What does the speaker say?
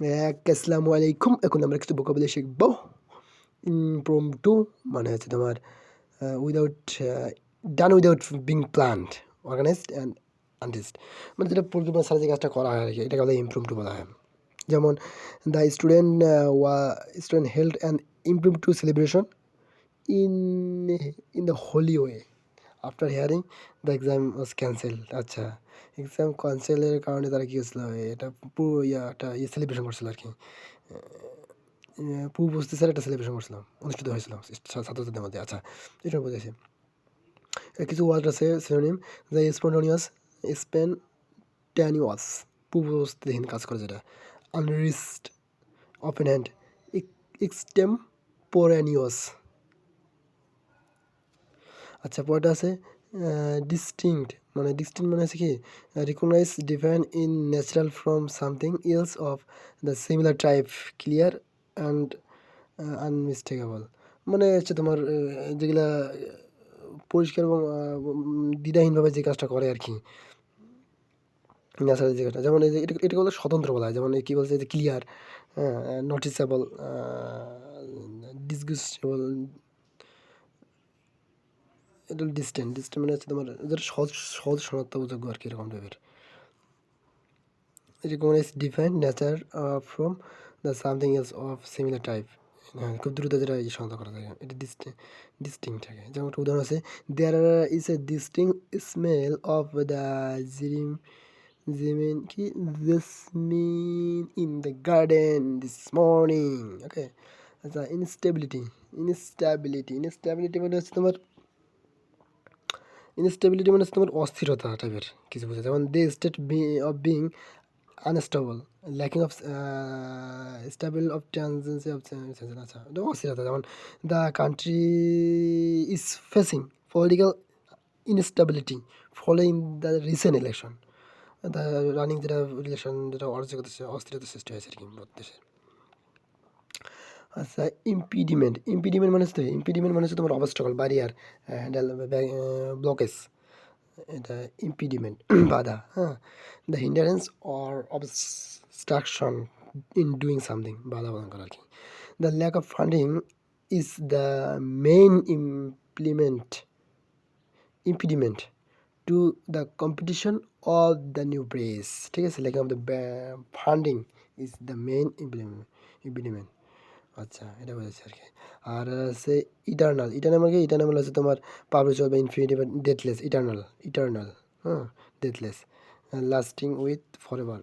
আসসালামু আলাইকুম। এখন আমরা কিছু ভোকাবুলারি শিখব। ইমপ্রম্পটু মানে হচ্ছে তোমার without done without being planned, organised and আনটিস্ট, মানে যেটা পরিকল্পনা ছাড়া যে কাজটা করা হয় আর কি, এটাকে বলে ইমপ্রম্পটু বলা হয়। যেমন the student held an impromptu celebration in in the hallway after hearing the exam was cancel. আচ্ছা, এক্সাম ক্যান্সেলের কারণে তারা কী হয়েছিল, এটা পুরো একটা সেলিব্রেশন করছিল আর কি। পূর্ব উপস্থিত স্যার একটা সেলিব্রেশন করছিলাম, অনুষ্ঠিত হয়েছিল ছাত্রছাত্রীদের মধ্যে। আচ্ছা, এটা বুঝেছি। কিছু ওয়ার্ড আছে সিনোনিম, দ্য স্পন্টানিয়াস, পূর্ব উপস্থিতিহীন কাজ করে যেটা। Unrehearsed, open hand, extemporaneous. আচ্ছা, পরেরটা আছে ডিস্টিংক্ট, মানে ডিস্টিংক্ট মানে হচ্ছে কি recognise, different in natural from something else of the similar type, clear and unmistakable. মানে হচ্ছে তোমার যেগুলা পরিষ্কার এবং দ্বিধাহীনভাবে যে কাজটা করে আর কি, ন্যাচারাল যে কাজটা। যেমন এই যে এটাকে বলে স্বতন্ত্র বলা হয়। যেমন কী বলছে যে ক্লিয়ার, হ্যাঁ, নোটিসেবল, ডিসগুস্টেবল, এটা ডিস্টেন্ট মানে হচ্ছে তোমার যেটা সহজ সহজ শনাক্তযোগ্য আর কি, এরকম টাইপের। Recognize, different nature from the something else of similar type. হ্যাঁ, খুব দ্রুত যেটা শনাক্ত করা যায়, এটা ডিস্টিং থাকে। যেমন একটা উদাহরণ আছে, there is a distinct smell of the jasmine কি jasmine in the garden this morning. Okay. আচ্ছা, ইনস্ট্যাবিলিটি মানে হচ্ছে তোমার তোমার অস্থিরতা টাইপের কিছু বোঝায়। যেমন the state of being unstable, lacking of stable of tendency of আচ্ছা, এটা অস্থিরতা। যেমন the country is facing political instability following the recent election. The running যেটা ইলেকশন যেটা অস্থিরতা সৃষ্টি হয়েছে আর কি দেশে। আচ্ছা, ইম্পিডিমেন্ট মানে হচ্ছে তোমার অবস্ট্রাকল, ব্যারিয়ার, হ্যান্ডেল, ব্লকেজ, এটা ইম্পিডিমেন্ট বাধা, হ্যাঁ। The hindrance or obstruction in doing something, বাধা প্রদান করা আর কি। The lack of funding is the main impediment to the competition of the new brace. ঠিক আছে, lack of the funding is the main impediment. আচ্ছা, এটা বোঝাচ্ছে আর কি। আর আছে ইটার্নাল হচ্ছে তোমার পারপেচুয়াল বা ইনফিনিটি বা ডেথলেস, ইটার্নাল, হ্যাঁ, ডেথলেস, লাস্টিং উইথ ফরএভার।